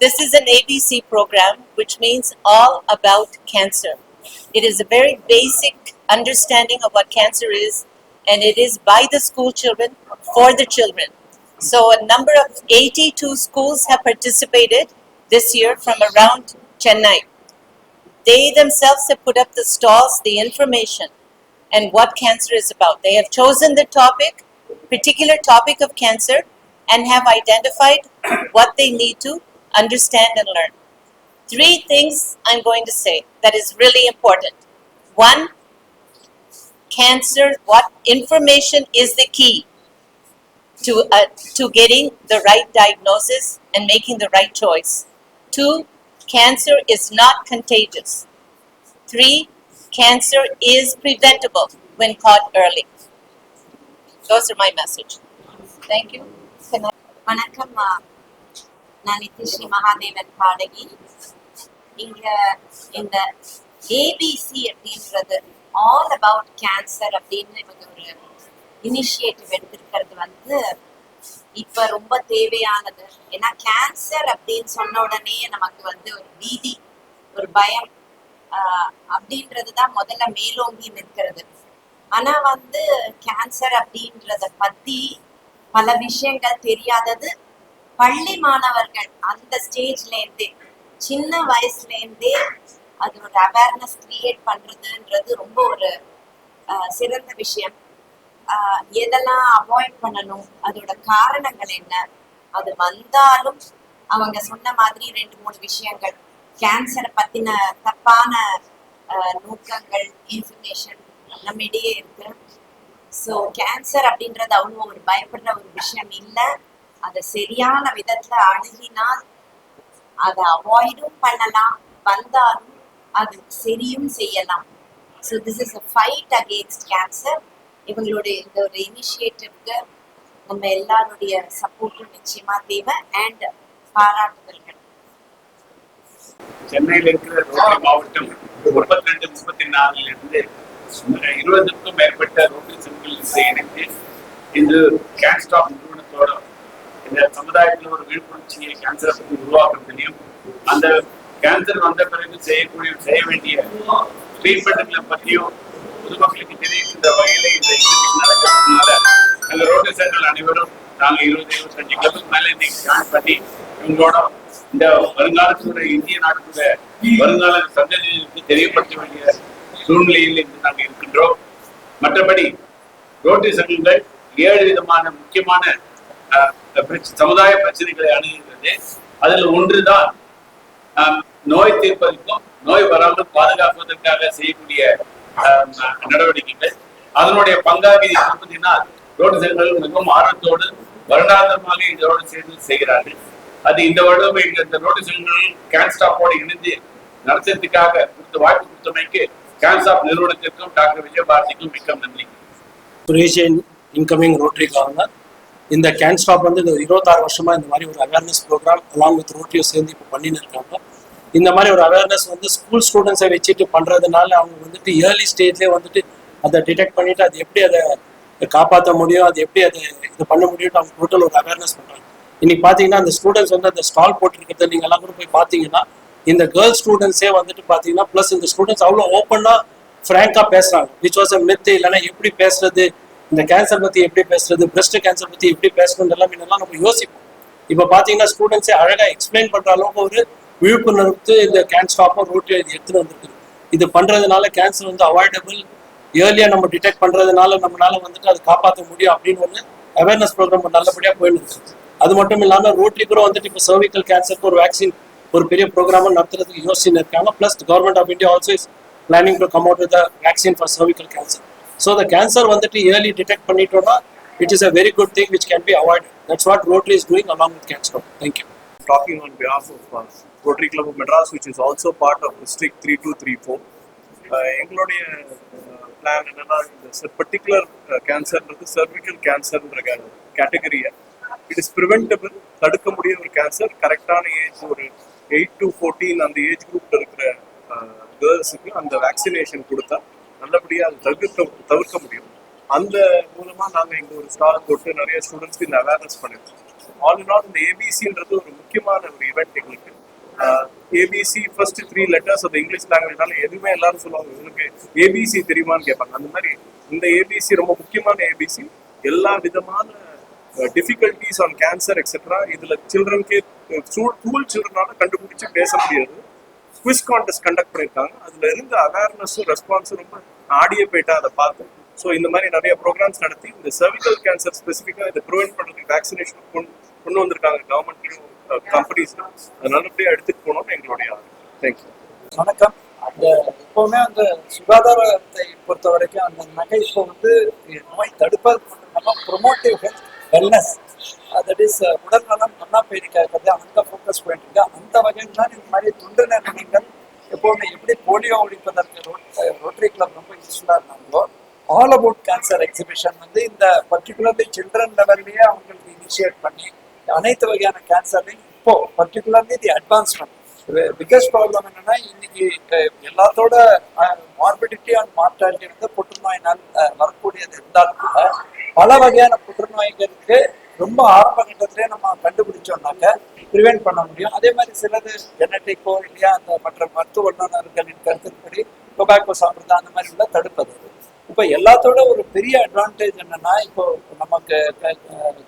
This is an ABC program, which means all about cancer. It is a very basic understanding of what cancer is, and it is by the school children for the children. So a number of 82 schools have participated this year from around Chennai. They themselves have put up the stalls, the information, and what cancer is about. They have chosen the topic, particular topic of cancer, and have identified what they need to understand and learn. Three things I'm going to say that is really important. One, cancer, what information is the key to getting the right diagnosis and making the right choice. Two, cancer is not contagious. Three, cancer is preventable when caught early. Those are my message. Thank you. வணக்கம், நான் நித்யஸ்ரீ மகாதேவன் பாடகி. இங்க இந்த ABC அப்படின்றது all about cancer அப்படின்னு இவங்க ஒரு initiative எடுத்திருக்கிறது இப்ப ரொம்ப தேவையானது. ஏன்னா கேன்சர் அப்படின்னு சொன்ன உடனே நமக்கு ஒரு பீதி, ஒரு பயம் அப்படின்றதுதான் முதல்ல மேலோங்கி நிற்கிறது. ஆனா கேன்சர் அப்படின்றத பத்தி பல விஷயங்கள் தெரியாதது பள்ளி மாணவர்கள் அந்த ஸ்டேஜ்ல இருந்தே, சின்ன வயசுல இருந்தே அது ஒரு அவேர்னஸ் கிரியேட் பண்றதுன்றது ரொம்ப ஒரு சிறந்த விஷயம். எதெல்லாம் அவாய்ட் பண்ணணும், அதோட காரணங்கள் என்ன, அது வந்தாலும் அவங்க சொன்ன மாதிரி 2-3 விஷயங்கள், கேன்சரை பத்தின தப்பான நோக்கங்கள், இன்ஃபர்மேஷன் நம்மிடையே இருக்கு. ஸோ கேன்சர் அப்படின்றது அவ்வளோ ஒரு பயப்படுற ஒரு விஷயம் இல்லை. அதை சரியான விதத்துல அணுகினால் அதை அவாய்டும் பண்ணலாம், வந்தாலும் அது சரியும் செய்யலாம். So this is a fight against cancer. இவங்களுடைய இந்த ஒரு இனிஷியேட்டிவ்க்கு நம்ம எல்லாருடைய சப்போர்ட்டும் நிச்சயமா தேவை அண்ட் பாராட்டுதல்கள். சென்னையில் இருக்கிற ரோட்டரி மாவட்டம் 32-34 இருந்து 20க்கும் மேற்பட்ட ரோட்டரி சங்கங்கள் இணைந்து இந்த கேன் ஸ்டாப் நிறுவனத்தோட இந்த சமுதாயத்தில் ஒரு விழிப்புணர்ச்சியை கேன்சரை பற்றி உருவாக்குறதுலையும், அந்த கேன்சர் வந்த பிறகு செய்ய வேண்டிய ட்ரீட்மெண்ட்களை பற்றியும் பொதுமக்களுக்கு தெரிவிக்கின்ற வகையில இந்த நடக்கிறதுனால அந்த ரோட்டரி சங்கங்கள் அனைவரும் நாங்கள் 20-25 கிலோமீட்டர் மேலே இன்னைக்கு ஜாயின் பண்ணி இவங்களோட இந்த வருங்காலத்தோட இந்திய நாட்டோட வருங்கால சந்ததிகளுக்கு தெரியப்படுத்த வேண்டிய சூழ்நிலையில் இன்று நாங்கள் இருக்கின்றோம். மற்றபடி ரோட்டரி சங்கங்கள் 7 விதமான முக்கியமான சமுதாய பிரச்சனைகளை அணுகுகிறது. அதில் ஒன்றுதான் நோய் தீர்ப்பதற்கும் நோய் வராமல் பாதுகாப்பதற்காக செய்யக்கூடிய நடவடிக்கைகள். அதனுடைய பங்காக இது இருப்பதினால் ரோட்டரி சங்கங்கள் மிகவும் ஆர்வத்தோடு வருடாந்தமாக இதோடு சேர்ந்து செய்கிறார்கள். அது இந்த வருடம் இந்த ரோட்டரி சங்கங்கள் கேன் ஸ்டாப்போடு இணைந்து நடத்துறதுக்காக வாய்ப்பு கொடுத்தமைக்கு கேன் ஸ்டாப் நிறுவனத்திற்கும் டாக்டர் விஜயபாரதிக்கும் மிக்க நன்றி. Sureshan incoming rotary governor. இந்த கேன் ஸ்டாப் இந்த 26 வருஷமா இந்த மாதிரி ஒரு அவேர்னஸ் ப்ரோக்ராம் அலாங் வித் ரோட்டரியும் சேர்ந்து இப்போ பண்ணின்னு இருக்காங்க. இந்த மாதிரி ஒரு அவேர்னஸ் ஸ்கூல் ஸ்டூடெண்ட்ஸை வச்சுட்டு பண்றதுனால அவங்க ஏர்லி ஸ்டேஜ்லேயே அதை டிடெக்ட் பண்ணிட்டு அது எப்படி அதை காப்பாற்ற முடியும், அது எப்படி அதை இது பண்ண முடியும், அவங்க டோட்டல் ஒரு அவேர்னஸ் பண்றாங்க. இன்னைக்கு பார்த்தீங்கன்னா அந்த ஸ்டூடெண்ட்ஸ் அந்த ஸ்டால் போட்டிருக்கிறத நீங்க எல்லாம் கூட போய் பார்த்தீங்கன்னா இந்த கேர்ள்ஸ் ஸ்டூடெண்ட்ஸே பார்த்தீங்கன்னா ப்ளஸ் இந்த ஸ்டூடெண்ட்ஸ் அவ்வளோ ஓப்பனா ஃப்ராங்கா பேசுறாங்க. Which was a myth. இல்லைன்னா எப்படி பேசுறது, இந்த கேன்சர் பத்தி எப்படி பேசுறது, பிரஸ்ட் கேன்சர் பத்தி எப்படி பேசணும் எல்லாம் நம்ம யோசிப்போம். இப்போ பார்த்தீங்கன்னா ஸ்டூடெண்ட்ஸே அழகா எக்ஸ்பிளைன் பண்ற அளவுக்கு ஒரு விழிப்புணர்வு இந்த கேன் ஸ்டாப்பும் ரோட்டரி எடுத்துட்டு வந்துருக்கு. இது பண்றதுனால கேன்சர் அவாய்டபிள், ஏர்லியா நம்ம டிடெக்ட் பண்றதுனால நம்மளால அதை காப்பாற்ற முடியும் அப்படின்னு அவேர்னஸ் ப்ரோக்ராம் நல்லபடியா போயிட்டு இருக்கு. அது மட்டும் இல்லாமல் ரோட்டரி கூட இப்போ சர்விக்கல் கேன்சருக்கு ஒரு வேக்சின் ஒரு பெரிய ப்ரோக்ராம் நடத்துறதுக்கு யோசிச்சு இருக்காங்க. Plus government of India also is planning to come out with vaccine for cervical cancer. So the cancer early detect பண்ணிட்டோம்னா it is a very good thing which can be avoided. That's what Rotary is doing along with Cancer. Thank you. Talking on behalf of Rotary Club of Madras, which is also part of District 3234. எங்களுடைய plan என்னன்னா இந்த particular கேன்சர்ன்றது cervical கேன்சர்ன்ற கேட்டகரியை it is preventable, தடுக்க முடிய ஒரு cancer. கரெக்டான ஏஜ் ஒரு 8 to 14 அந்த ஏஜ் குரூப்ல இருக்கிற கேர்ள்ஸுக்கு அந்த வேக்சினேஷன் கொடுத்தா நல்லபடியாக அது தவிர்க்க முடியும். அந்த மூலமா நாங்கள் இங்கே ஒரு ஸ்டால் போட்டு நிறைய ஸ்டூடெண்ட்ஸ்க்கு இந்த அவேர்னஸ் பண்ணிருக்கோம். ஆல் இன் ஆல் இந்த ஏபிசின்றது ஒரு முக்கியமான ஒரு ஈவெண்ட் எங்களுக்கு. ஏபிசி ஃபர்ஸ்ட் 3 லெட்டர்ஸ் அந்த இங்கிலீஷ் லாங்குவேஜ்னால எதுவுமே எல்லாரும் சொல்லுவாங்க உங்களுக்கு ஏபிசி தெரியுமான்னு கேட்பாங்க. அந்த மாதிரி இந்த ஏபிசி ரொம்ப முக்கியமான ஏபிசி. எல்லா விதமான டிஃபிகல்டிஸ் ஆன் கேன்சர் எக்ஸெட்ரா இதுல சில்ட்ரனுக்கே ஸ்கூல் சில்ட்ரனால கண்டுபிடிச்சு பேச முடியாது. குவிஸ் கான்டெஸ்ட் கண்டக்ட் பண்ணியிருக்காங்க. அதுல இருந்த அவேர்னஸும் ரெஸ்பான்ஸும் ரொம்ப ஆடியே போயிட்டா அதை பார்த்து. ஸோ இந்த மாதிரி நிறைய ப்ரோக்ராம்ஸ் நடத்தி இந்த சர்விக்கல் கேன்சர் ஸ்பெசிஃபிக்காக இதை ப்ரிவென்ட் பண்ணுறதுக்கு வேக்சினேஷன் கொண்டு வந்திருக்காங்க கவர்மெண்ட்லையும் கம்பெனிஸ். அது நல்லபடியாக எடுத்துட்டு போனோம் எங்களுடைய. தேங்க்யூ. வணக்கம். அந்த எப்பவுமே அந்த சுகாதாரத்தை பொறுத்த வரைக்கும் அந்த நகை இப்போ வந்து நோய் தடுப்பது மட்டும் இல்லாமல் ப்ரொமோட்டிவ் ஹெல்த் வெல்னஸ், தட் இஸ் உடல் நலம் நல்லா போயிருக்காது, அந்த ஃபோக்கஸ் போயிட்டு இருக்கு. அந்த வகையில் தான் இந்த மாதிரி தொண்டு நிறுவனங்கள் எப்போவுமே எப்படி போலியோ ஒழிப்பதற்கு ரோட்டரி கிளப் ரொம்ப யூஸ்ஃபுல்லாக இருந்தாங்களோ, ஆல் அபவுட் கேன்சர் எக்ஸிபிஷன் வந்து இந்த பர்டிகுலர்லி சில்ட்ரன் லெவல்லையே அவங்களுக்கு இனிஷியேட் பண்ணி அனைத்து வகையான கேன்சர்லையும் இப்போ பர்டிகுலர்லி தி அட்வான்ஸ்மெண்ட். பிகஸ்ட் ப்ராப்ளம் என்னன்னா இன்னைக்கு எல்லாத்தோட மார்பிடிட்டி அண்ட் மார்டாலிட்டி வந்து புற்றுநோயினால் வரக்கூடியது இருந்தாலும் கூட பல வகையான புற்றுநோய்களுக்கு ரொம்ப ஆரம்ப கட்டத்திலே நம்ம கண்டுபிடிச்சோம்னாக்க ப்ரிவென்ட் பண்ண முடியும். அதே மாதிரி சிலது ஜெனட்டிக்கோ இல்லையா அந்த மற்ற மருத்துவ வல்லுநர்களின் கருத்தின்படி டொபாக்கோ சாப்பிட்றது அந்த மாதிரி உள்ள தடுப்பது. இப்போ எல்லாத்தோட ஒரு பெரிய அட்வான்டேஜ் என்னன்னா இப்போ நமக்கு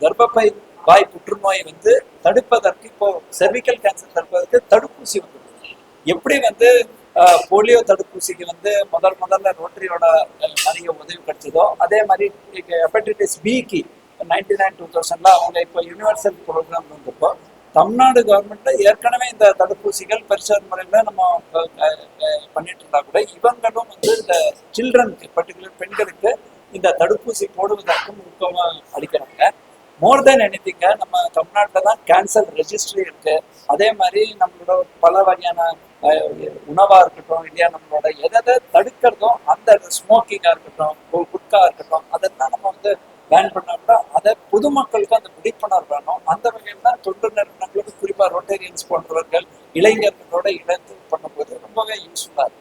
கர்ப்பப்பை வாய் புற்றுநோய் வந்து தடுப்பதற்கு இப்போ செர்விக்கல் கேன்சர் தடுப்பதற்கு தடுப்பூசி வந்துருக்கு. எப்படி வந்து போலியோ தடுப்பூசிக்கு வந்து முதல்ல ரோட்டரியோட நிறைய உதவி கிடைச்சதோ அதே மாதிரி ஹெப்படைட்டிஸ் பிக்கு 99-2000 அவங்க இப்போ யூனிவர்சல் ப்ரோக்ராம் வந்தப்போ தமிழ்நாடு கவர்மெண்ட்ல ஏற்கனவே இந்த தடுப்பூசிகள் பரிசோதனை முறையில் நம்ம பண்ணிட்டு இருந்தா கூட இவங்களும் வந்து இந்த சில்ட்ரனுக்கு பர்டிகுலர் பெண்களுக்கு இந்த தடுப்பூசி போடுவதற்கு முக்கியமாக அளிக்கிறாங்க. மோர் தென் எனிதிங்க நம்ம தமிழ்நாட்டில் தான் கேன்சர் ரெஜிஸ்ட்ரி இருக்கு. அதே மாதிரி நம்மளோட பல வகையான உணவா இருக்கட்டும் இல்லையா நம்மளோட எதை தடுக்கிறதோ அந்த ஸ்மோக்கிங்கா இருக்கட்டும் குட்கா இருக்கட்டும் அதெல்லாம் நம்ம வந்து பேன் பண்ணோம்னா அதை பொதுமக்களுக்கு அந்த விழிப்புணர்வு வேணும். அந்த வகையில் தான் தொண்டு நிறுவனங்களுக்கு குறிப்பாக ரோட்டேரியன்ஸ் போன்றவர்கள் இளைஞர்களோட இணைந்து பண்ணும்போது ரொம்பவே யூஸ்ஃபுல்லாக இருக்கும்.